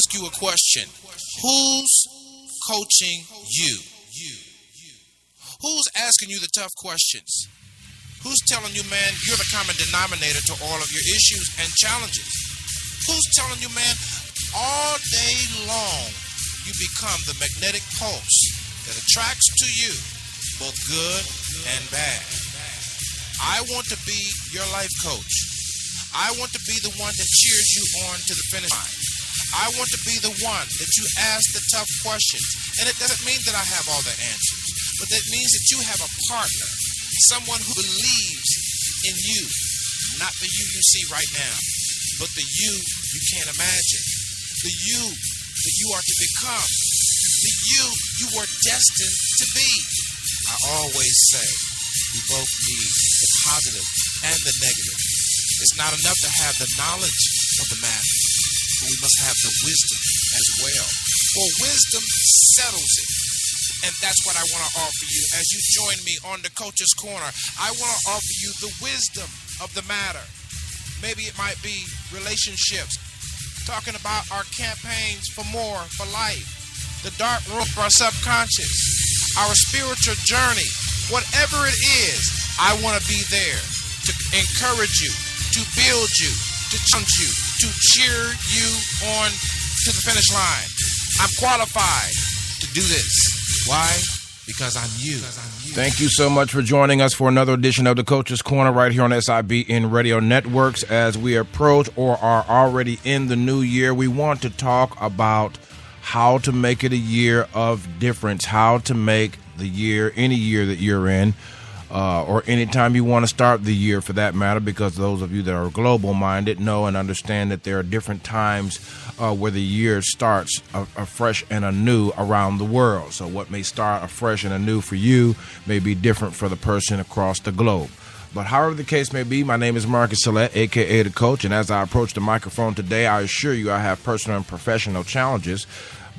ask you a question. Who's coaching you? Who's asking you the tough questions? Who's telling you, man, you're the common denominator to all of your issues and challenges? Who's telling you, man, all day long you become the magnetic pulse that attracts to you both good and bad? I want to be your life coach. I want to be the one that cheers you on to the finish line. I want to be the one that you ask the tough questions. And it doesn't mean that I have all the answers, but that means that you have a partner, someone who believes in you, not the you see right now, but the you can't imagine, the you that you are to become, the you were destined to be. I always say we both need the positive and the negative. It's not enough to have the knowledge of the matter, but we must have the wisdom as well. For wisdom settles it. And that's what I want to offer you as you join me on the Coach's Corner. I want to offer you the wisdom of the matter. Maybe it might be relationships, talking about our campaigns for more, for life, the dark room of our subconscious, our spiritual journey. Whatever it is, I want to be there to encourage you, to build you, to challenge you, to cheer you on to the finish line. I'm qualified to do this. Why? Because I'm you. Thank you so much for joining us for another edition of the Coach's Corner right here on SIBN Radio Networks. As we approach or are already in the new year, we want to talk about how to make it a year of difference, how to make the year, any year that you're in, or anytime you want to start the year for that matter, because those of you that are global-minded know and understand that there are different times where the year starts afresh and anew around the world. So what may start afresh and anew for you may be different for the person across the globe. But however the case may be, my name is Marcus Sillett, a.k.a. The Coach, and as I approach the microphone today, I assure you I have personal and professional challenges.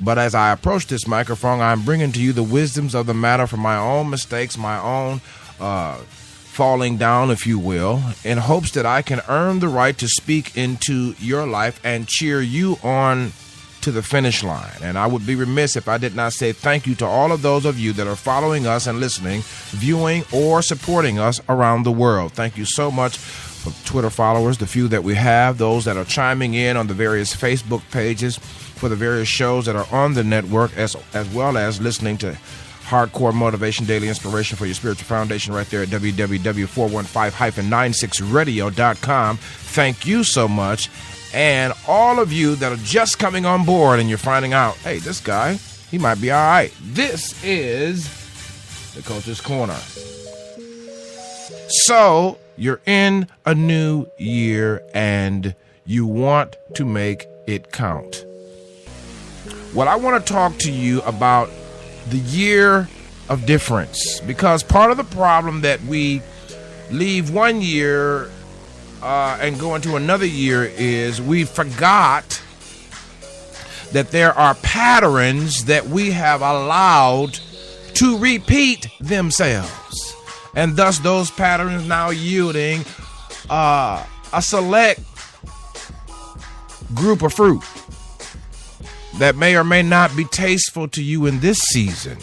But as I approach this microphone, I'm bringing to you the wisdoms of the matter from my own mistakes, my own falling down, if you will, in hopes that I can earn the right to speak into your life and cheer you on to the finish line. And I would be remiss if I did not say thank you to all of those of you that are following us and listening, viewing, or supporting us around the world. Thank you so much for Twitter followers, the few that we have, those that are chiming in on the various Facebook pages for the various shows that are on the network, as well as listening to Hardcore Motivation, Daily Inspiration for Your Spiritual Foundation right there at www.415-96radio.com. Thank you so much. And all of you that are just coming on board and you're finding out, hey, this guy, he might be all right. This is the Coach's Corner. So you're in a new year and you want to make it count. Well, I want to talk to you about the year of difference, because part of the problem that we leave one year and go into another year is we forgot that there are patterns that we have allowed to repeat themselves, and thus those patterns now yielding a select group of fruit that may or may not be tasteful to you in this season.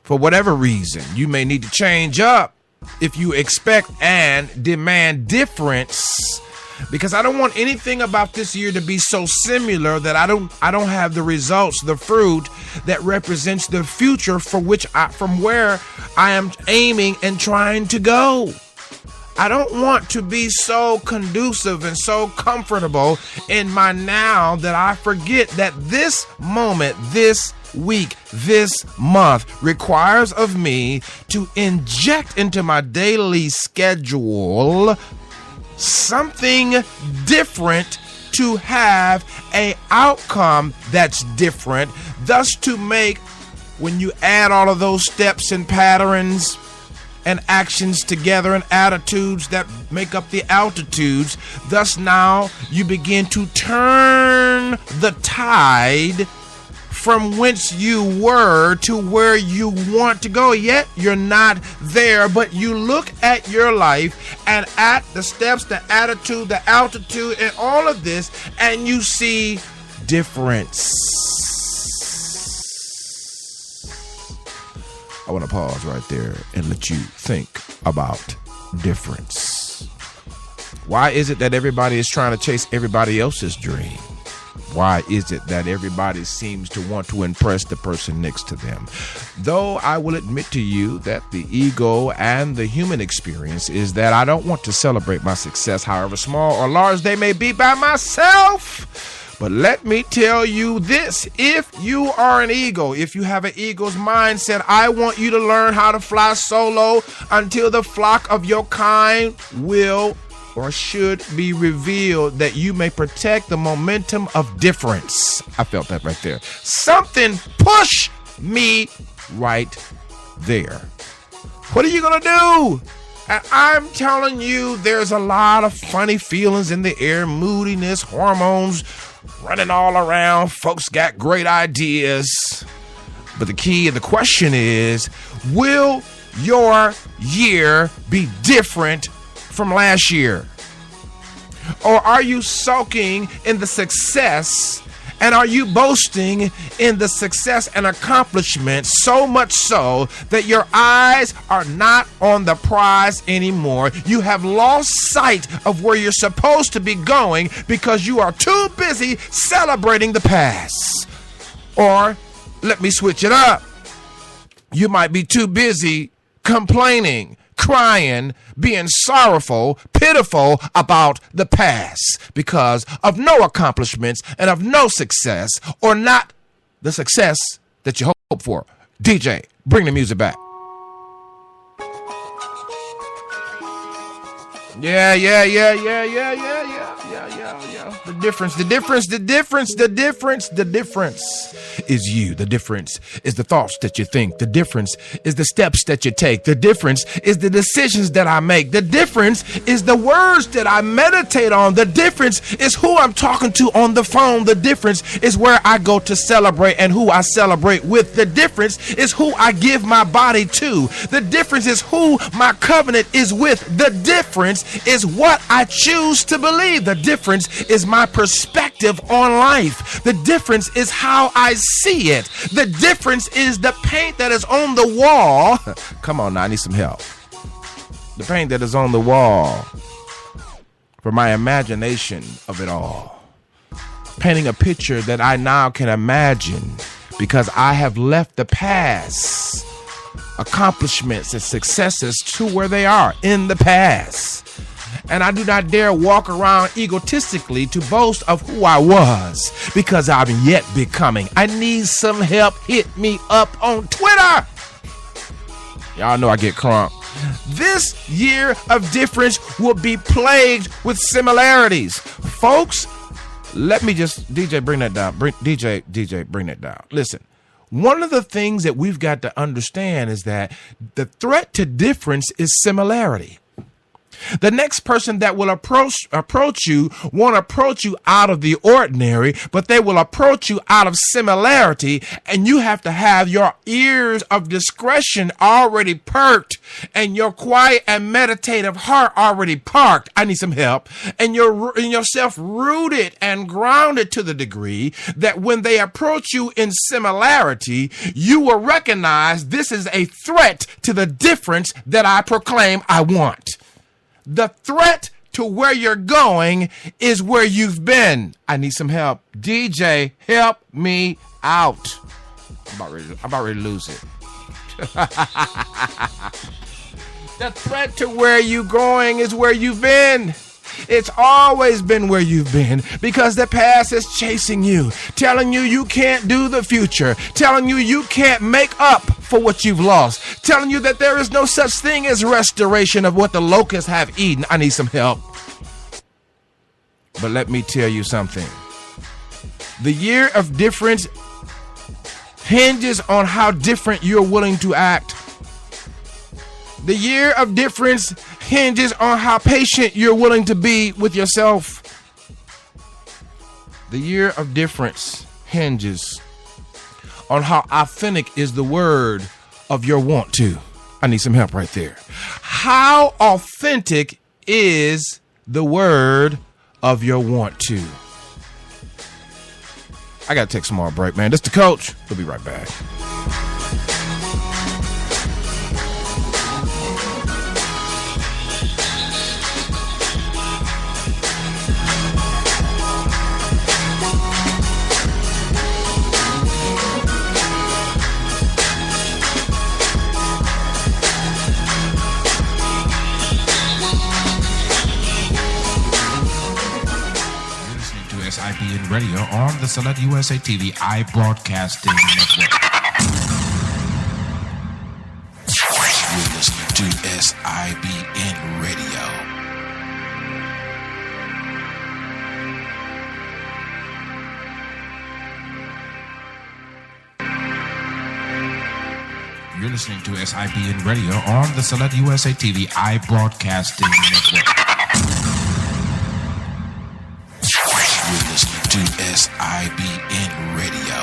For whatever reason, you may need to change up if you expect and demand difference, because I don't want anything about this year to be so similar that I don't have the results, the fruit that represents the future from where I am aiming and trying to go. I don't want to be so conducive and so comfortable in my now that I forget that this moment, this week, this month requires of me to inject into my daily schedule something different to have an outcome that's different. Thus, to make, when you add all of those steps and patterns and actions together and attitudes that make up the altitudes, thus now you begin to turn the tide from whence you were to where you want to go. Yet you're not there, but you look at your life and at the steps, the attitude, the altitude, and all of this, and you see difference. I want to pause right there and let you think about difference. Why is it that everybody is trying to chase everybody else's dream? Why is it that everybody seems to want to impress the person next to them? Though I will admit to you that the ego and the human experience is that I don't want to celebrate my success, however small or large they may be, by myself. But let me tell you this, if you are an ego, if you have an ego's mindset, I want you to learn how to fly solo until the flock of your kind will or should be revealed, that you may protect the momentum of difference. I felt that right there. Something push me right there. What are you going to do? And I'm telling you, there's a lot of funny feelings in the air, moodiness, hormones running all around. Folks got great ideas. But the key and the question is, will your year be different from last year? Or are you sulking in the success, and are you boasting in the success and accomplishment so much so that your eyes are not on the prize anymore? You have lost sight of where you're supposed to be going because you are too busy celebrating the past. Or let me switch it up. You might be too busy complaining, crying, being sorrowful, pitiful about the past because of no accomplishments and of no success, or not the success that you hope for. DJ, bring the music back. Yeah. The difference is you. The difference is the thoughts that you think. The difference is the steps that you take. The difference is the decisions that I make. The difference is the words that I meditate on. The difference is who I'm talking to on the phone. The difference is where I go to celebrate and who I celebrate with. The difference is who I give my body to. The difference is who my covenant is with. The difference is what I choose to believe. The difference is my perspective on life. The difference is how I see it. The difference is the paint that is on the wall. Come on now, I need some help. The paint that is on the wall for my imagination of it all. Painting a picture that I now can imagine because I have left the past accomplishments and successes to where they are in the past. And I do not dare walk around egotistically to boast of who I was because I'm yet becoming. I need some help. Hit me up on Twitter. Y'all know I get crunk. This year of difference will be plagued with similarities. Folks, let me just, DJ, bring that down. DJ, bring that down. Listen, one of the things that we've got to understand is that the threat to difference is similarity. The next person that will approach you won't approach you out of the ordinary, but they will approach you out of similarity, and you have to have your ears of discretion already perked and your quiet and meditative heart already parked. I need some help. And yourself rooted and grounded to the degree that when they approach you in similarity, you will recognize this is a threat to the difference that I proclaim I want. The threat to where you're going is where you've been. I need some help. DJ, help me out. I'm about ready to lose it. The threat to where you're going is where you've been. It's always been where you've been because the past is chasing you, telling you you can't do the future, telling you you can't make up for what you've lost, telling you that there is no such thing as restoration of what the locusts have eaten. I need some help. But let me tell you something. The year of difference hinges on how different you're willing to act. The year of difference hinges on how patient you're willing to be with yourself. The year of difference hinges on how authentic is the word of your want to. I need some help right there. How authentic is the word of your want to? I got to take a small break, man. This is the coach. We'll be right back. SIBN Radio on the Select USA TV iBroadcasting Network. You're listening to SIBN Radio. You're listening to SIBN Radio on the Select USA TV iBroadcasting Network. To SIBN Radio.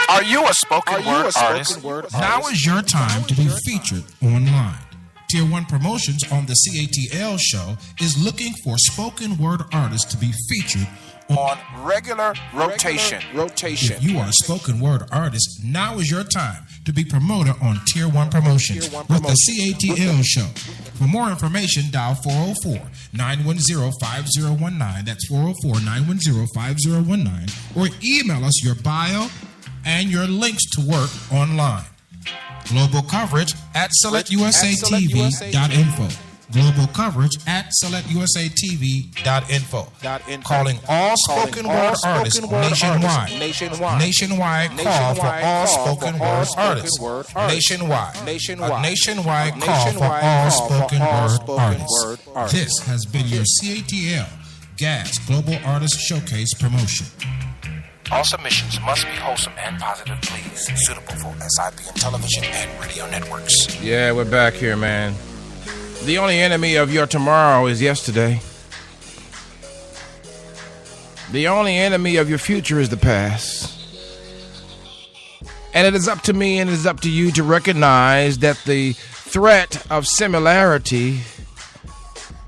Are you a spoken word artist? Now is your time to be featured online. Tier 1 Promotions on the CATL show is looking for spoken word artists to be featured on regular rotation. If you are a spoken word artist, now is your time to be promoted on Tier 1 Promotions with the CATL show. For more information, dial 404-910-5019. That's 404-910-5019. Or email us your bio and your links to work online. Global coverage at selectusatv.info. Global coverage at selectusatv.info. Calling all spoken word artists nationwide. Nationwide call for all spoken word artists. Nationwide. A nationwide call for all spoken word artists. This has been your CATL GAS Global Artist Showcase promotion. All submissions must be wholesome and positive, please. Suitable for SIBN television and radio networks. Yeah, we're back here, man. The only enemy of your tomorrow is yesterday. The only enemy of your future is the past. And it is up to me and it is up to you to recognize that the threat of similarity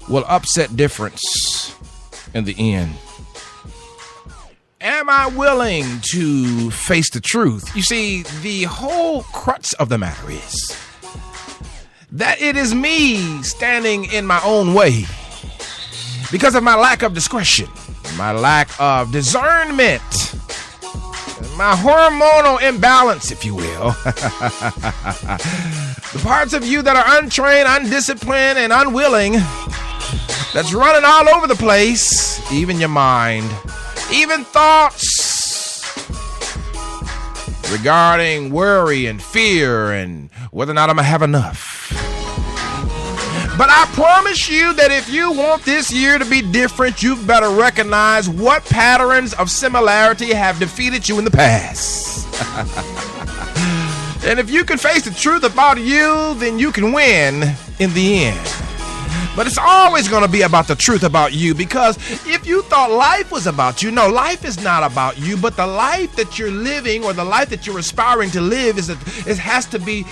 will upset difference in the end. Am I willing to face the truth? You see, the whole crux of the matter is that it is me standing in my own way because of my lack of discretion, my lack of discernment, my hormonal imbalance, if you will. The parts of you that are untrained, undisciplined, and unwilling, that's running all over the place, even your mind, even thoughts regarding worry and fear and whether or not I'm going to have enough. But I promise you that if you want this year to be different, you better recognize what patterns of similarity have defeated you in the past. And if you can face the truth about you, then you can win in the end. But it's always going to be about the truth about you, because if you thought life was about you, no, life is not about you, but the life that you're living or the life that you're aspiring to live it has to be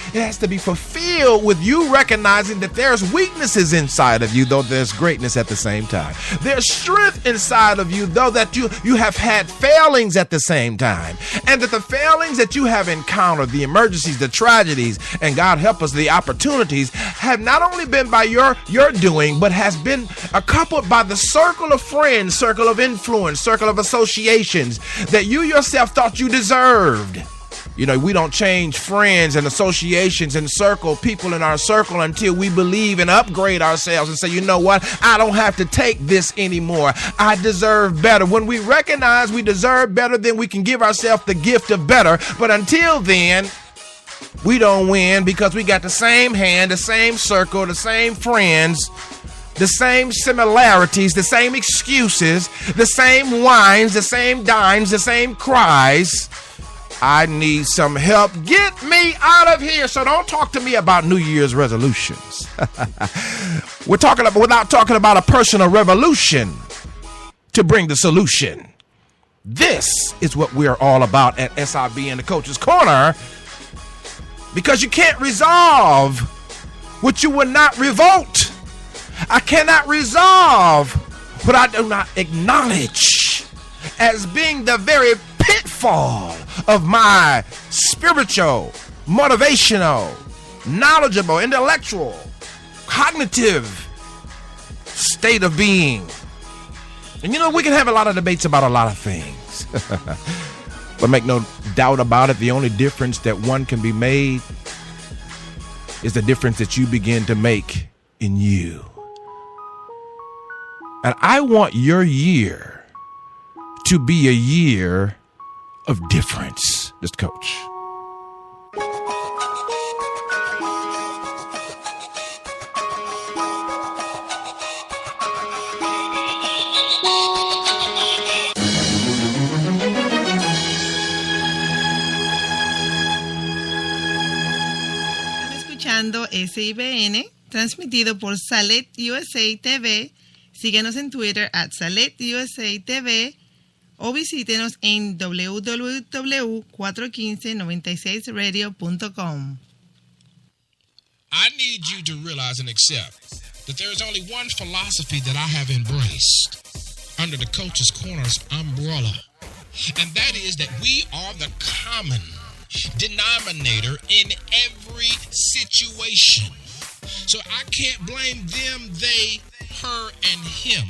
fulfilled with you recognizing that there's weaknesses inside of you, though there's greatness at the same time. There's strength inside of you, though that you have had failings at the same time. And that the failings that you have encountered, the emergencies, the tragedies, and God help us, the opportunities have not only been by your doing, but has been coupled by the circle of friends, circle of influence, circle of associations that you yourself thought you deserved. You know, we don't change friends and associations and people in our circle until we believe and upgrade ourselves and say, you know what, I don't have to take this anymore. I deserve better. When we recognize we deserve better, then we can give ourselves the gift of better. But until then, we don't win because we got the same hand, the same circle, the same friends, the same similarities, the same excuses, the same whines, the same dines, the same cries. I need some help. Get me out of here. So don't talk to me about New Year's resolutions. Without talking about a personal revolution to bring the solution. This is what we're all about at SIB and the Coach's Corner. Because you can't resolve what you will not revolt. I cannot resolve what I do not acknowledge as being the very pitfall of my spiritual, motivational, knowledgeable, intellectual, cognitive state of being. And you know, we can have a lot of debates about a lot of things. But make no doubt about it, the only difference that one can be made is the difference that you begin to make in you. And I want your year to be a year of difference, Mr. Coach. SIBN, transmitido por Salet USA TV. Síguenos en Twitter @Salet USA TV o visítenos en www.41596radio.com. I need you to realize and accept that there is only one philosophy that I have embraced under the Coach's Corner's umbrella, and that is that we are the common denominator in every situation. So I can't blame them, they, her, and him.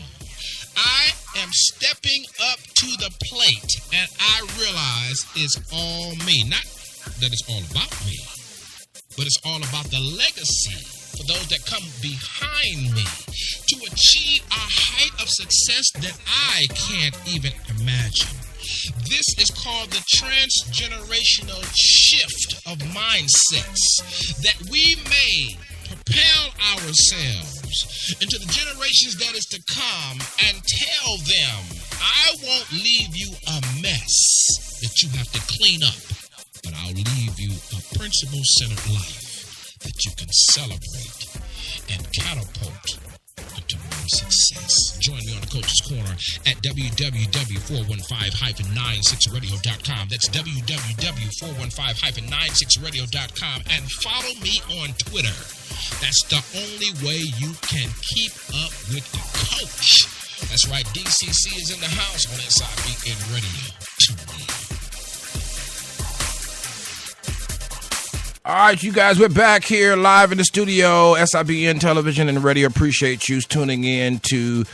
I am stepping up to the plate, and I realize it's all me. Not that it's all about me, but it's all about the legacy for those that come behind me to achieve a height of success that I can't even imagine. This is called the transgenerational shift of mindsets that we may propel ourselves into the generations that is to come and tell them, I won't leave you a mess that you have to clean up, but I'll leave you a principle-centered life that you can celebrate and catapult into more success. Join me on the Coach's Corner at www.415-96radio.com. That's www.415-96radio.com, and follow me on Twitter. That's the only way you can keep up with the coach. That's right, DCC is in the house on SIBN Radio. Tune in. All right, you guys, we're back here live in the studio, SIBN Television and Radio. Appreciate you tuning in to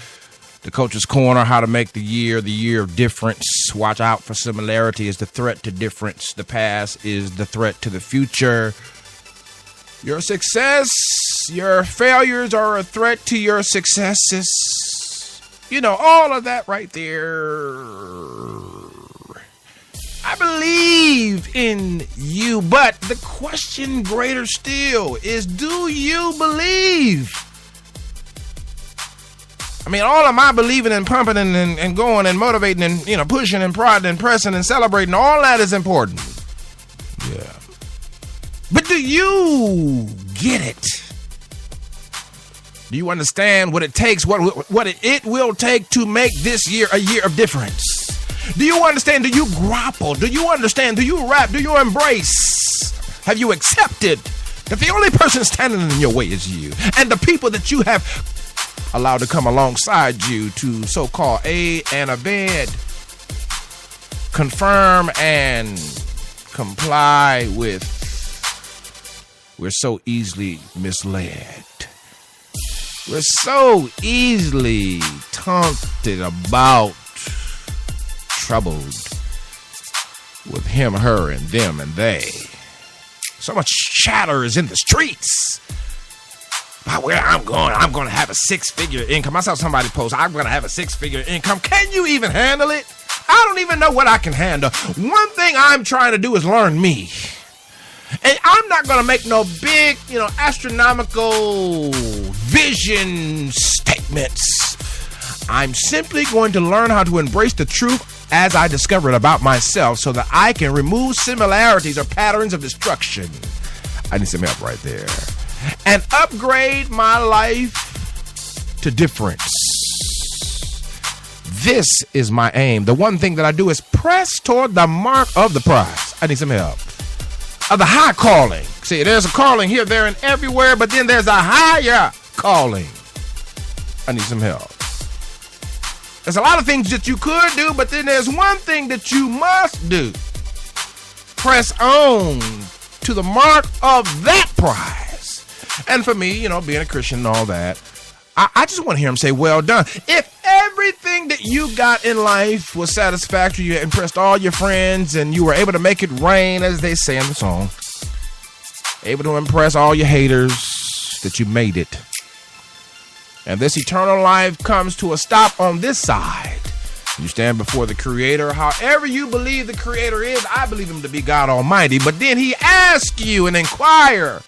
the Coach's Corner, how to make the year of difference. Watch out for similarity is the threat to difference. The past is the threat to the future. Your success, your failures are a threat to your successes. You know, all of that right there. I believe in you, but the question greater still is, do you believe? I mean, all of my believing and pumping and going and motivating and, you know, pushing and prodding and pressing and celebrating, all that is important. Yeah. But do you get it? Do you understand what it takes, what it will take to make this year a year of difference? Do you understand? Do you grapple? Do you understand? Do you rap? Do you embrace? Have you accepted that the only person standing in your way is you, and the people that you have allowed to come alongside you to so-called aid and abet, confirm and comply with? We're so easily misled. We're so easily taunted about, troubled with him, her, and them, and they. So much chatter is in the streets about where I'm going to have a six-figure income. I saw somebody post, I'm going to have a six-figure income. Can you even handle it? I don't even know what I can handle. One thing I'm trying to do is learn me. And I'm not going to make no big, astronomical vision statements. I'm simply going to learn how to embrace the truth as I discover it about myself so that I can remove similarities or patterns of destruction. I need some help right there. And upgrade my life to difference. This is my aim. The one thing that I do is press toward the mark of the prize. I need some help. of the high calling. See, there's a calling here, there, and everywhere, but then there's a higher calling. I need some help. There's a lot of things that you could do, but then there's one thing that you must do. Press on to the mark of that prize. And for me, being a Christian and all that, I just want to hear him say, well done. If everything that you got in life was satisfactory, you impressed all your friends, and you were able to make it rain, as they say in the song, able to impress all your haters, that you made it. And this eternal life comes to a stop on this side. You stand before the Creator. However you believe the Creator is, I believe him to be God Almighty. But then he asks you and inquire,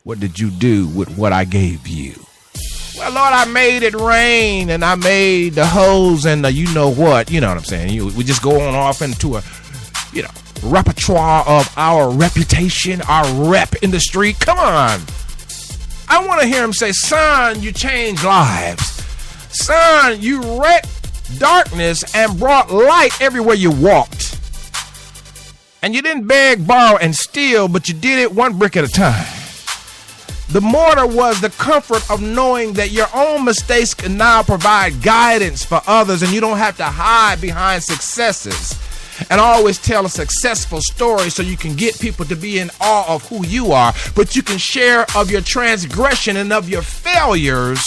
what did you do with what I gave you? Well, Lord, I made it rain, and I made the hose and the you know what. You know what I'm saying? We just go on off into a, repertoire of our reputation, our rep in the street. Come on. I want to hear him say, son, you changed lives. Son, you wrecked darkness and brought light everywhere you walked. And you didn't beg, borrow, and steal, but you did it one brick at a time. The mortar was the comfort of knowing that your own mistakes can now provide guidance for others, and you don't have to hide behind successes and always tell a successful story so you can get people to be in awe of who you are, but you can share of your transgression and of your failures,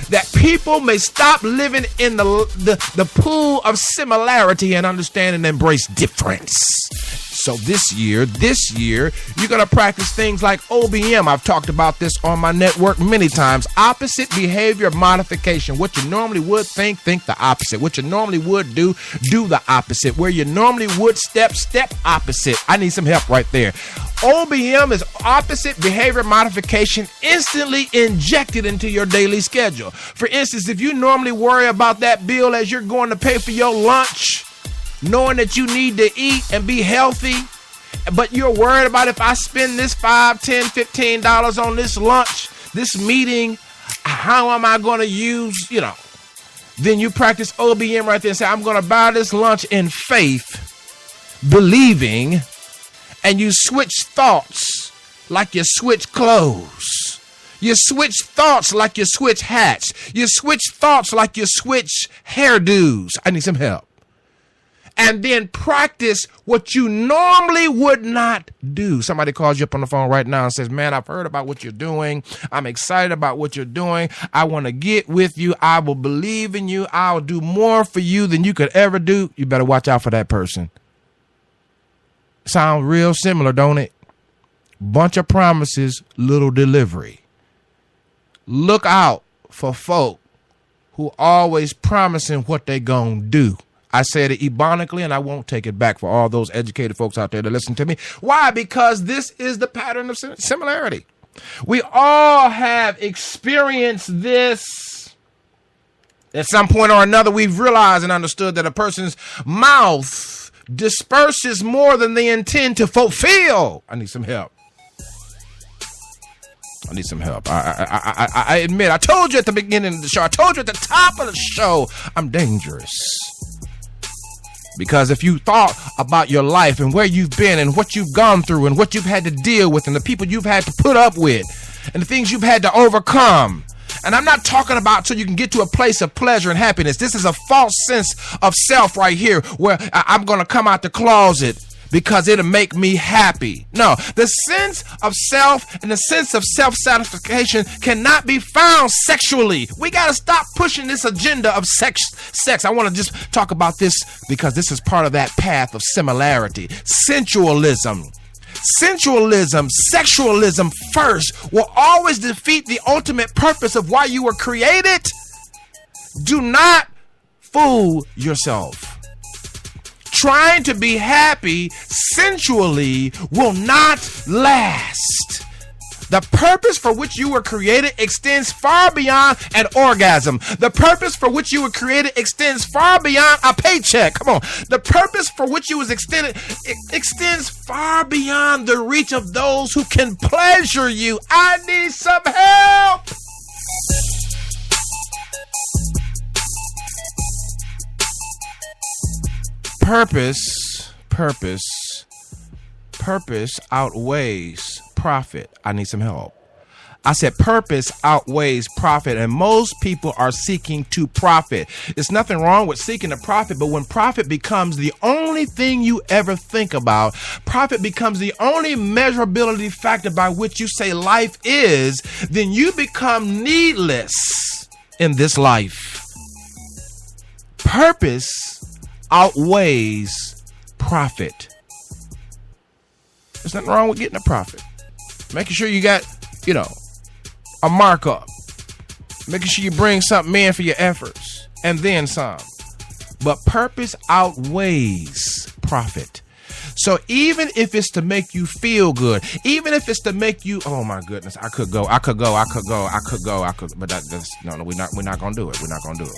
that people may stop living in the pool of similarity and understand and embrace difference. So this year, you're going to practice things like OBM. I've talked about this on my network many times. Opposite behavior modification. What you normally would think the opposite. What you normally would do the opposite. Where you normally would step opposite. I need some help right there. OBM is opposite behavior modification, instantly injected into your daily schedule. For instance, if you normally worry about that bill as you're going to pay for your lunch, knowing that you need to eat and be healthy, but you're worried about, if I spend this $5, $10, $15 on this lunch, this meeting, how am I going to use, then you practice OBM right there and say, I'm going to buy this lunch in faith, believing, and you switch thoughts like you switch clothes. You switch thoughts like you switch hats. You switch thoughts like you switch hairdos. I need some help. And then practice what you normally would not do. Somebody calls you up on the phone right now and says, man, I've heard about what you're doing. I'm excited about what you're doing. I want to get with you. I will believe in you. I'll do more for you than you could ever do. You better watch out for that person. Sound real similar, don't it? Bunch of promises, little delivery. Look out for folk who always promising what they gonna do. I said it ebonically, and I won't take it back for all those educated folks out there that listen to me. Why? Because this is the pattern of similarity. We all have experienced this. At some point or another, we've realized and understood that a person's mouth disperses more than they intend to fulfill. I need some help. I admit, I told you at the beginning of the show, I told you at the top of the show, I'm dangerous. Because if you thought about your life and where you've been and what you've gone through and what you've had to deal with and the people you've had to put up with and the things you've had to overcome, and I'm not talking about so you can get to a place of pleasure and happiness. This is a false sense of self right here, where I'm going to come out the closet because it'll make me happy. No, the sense of self and the sense of self-satisfaction cannot be found sexually. We got to stop pushing this agenda of sex. I want to just talk about this because this is part of that path of similarity. Sensualism, sexualism first will always defeat the ultimate purpose of why you were created. Do not fool yourself. Trying to be happy sensually will not last. The purpose for which you were created extends far beyond an orgasm. The purpose for which you were created extends far beyond a paycheck. Come on. The purpose for which you was extends far beyond the reach of those who can pleasure you. I need some help. purpose outweighs profit. I need some help. I said purpose outweighs profit, and most people are seeking to profit. There's nothing wrong with seeking to profit, but when profit becomes the only thing you ever think about, profit becomes the only measurability factor by which you say life is, then you become needless in this life. Purpose outweighs profit. There's nothing wrong with getting a profit. Making sure you got, a markup. Making sure you bring something in for your efforts and then some. But purpose outweighs profit. So even if it's to make you feel good, even if it's to make you, oh my goodness, I could go, but that's no, we're not gonna do it. We're not gonna do it.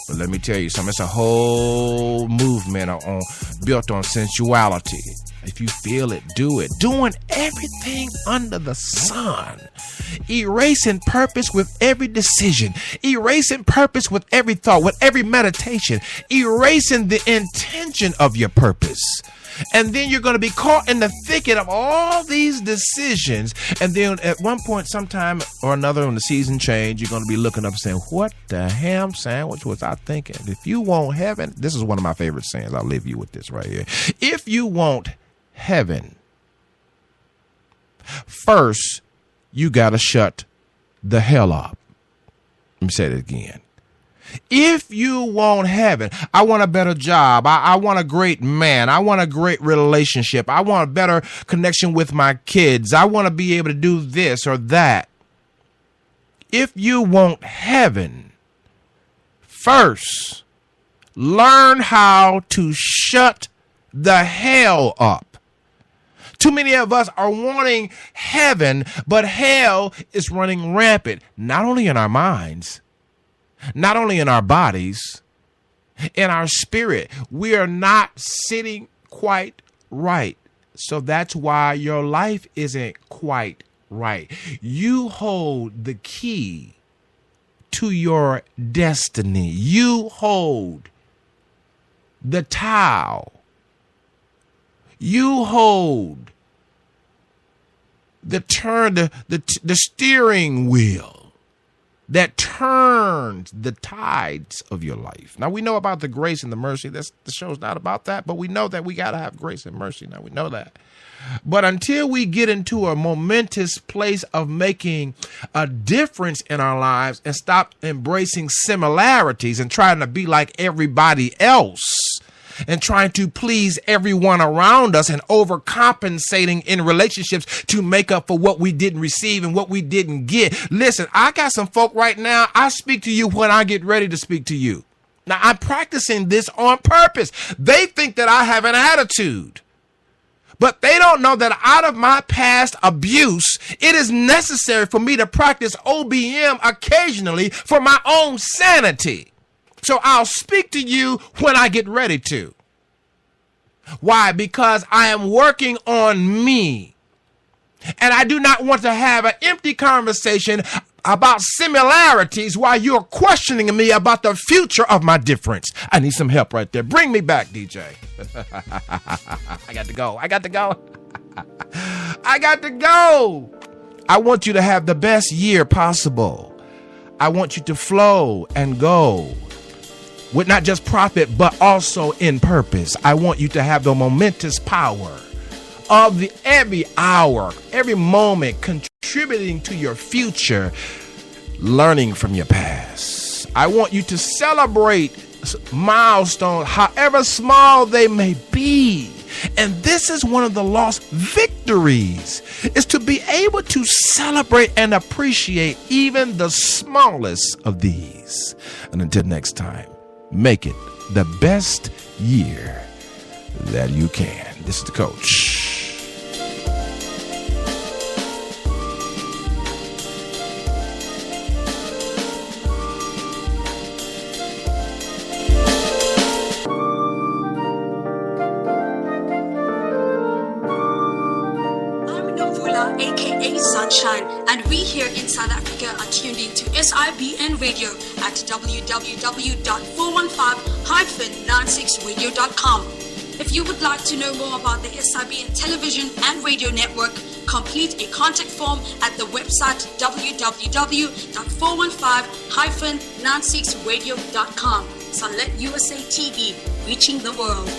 But let me tell you something. It's a whole movement built on sensuality. If you feel it, do it. Doing everything under the sun. Erasing purpose with every decision. Erasing purpose with every thought, with every meditation. Erasing the intention of your purpose. And then you're going to be caught in the thicket of all these decisions. And then at one point, sometime or another, when the season change, you're going to be looking up and saying, what the ham sandwich was I thinking? If you want heaven, this is one of my favorite sayings. I'll leave you with this right here. If you want heaven, first, you got to shut the hell up. Let me say it again. If you want heaven, I want a better job. I want a great man. I want a great relationship. I want a better connection with my kids. I want to be able to do this or that. If you want heaven, first, learn how to shut the hell up. Too many of us are wanting heaven, but hell is running rampant, not only in our minds, not only in our bodies, in our spirit. We are not sitting quite right. So that's why your life isn't quite right. You hold the key to your destiny. You hold the towel. You hold the steering wheel that turns the tides of your life. Now, we know about the grace and the mercy. The show's not about that, but we know that we got to have grace and mercy. Now, we know that. But until we get into a momentous place of making a difference in our lives and stop embracing similarities and trying to be like everybody else, and trying to please everyone around us and overcompensating in relationships to make up for what we didn't receive and what we didn't get. Listen, I got some folk right now. I speak to you when I get ready to speak to you. Now, I'm practicing this on purpose. They think that I have an attitude, but they don't know that out of my past abuse, it is necessary for me to practice OBM occasionally for my own sanity. So I'll speak to you when I get ready to. Why? Because I am working on me. And I do not want to have an empty conversation about similarities while you're questioning me about the future of my difference. I need some help right there. Bring me back, DJ. I got to go. I want you to have the best year possible. I want you to flow and go with not just profit, but also in purpose. I want you to have the momentous power of every hour, every moment contributing to your future, learning from your past. I want you to celebrate milestones, however small they may be. And this is one of the lost victories, is to be able to celebrate and appreciate even the smallest of these. And until next time, make it the best year that you can. This is the coach. aka Sunshine, and we here in South Africa are tuned in to SIBN Radio at www.415-96radio.com. If If you would like to know more about the SIBN television and radio network, complete a contact form at the website www.415-96radio.com. Salet USA TV, reaching the world.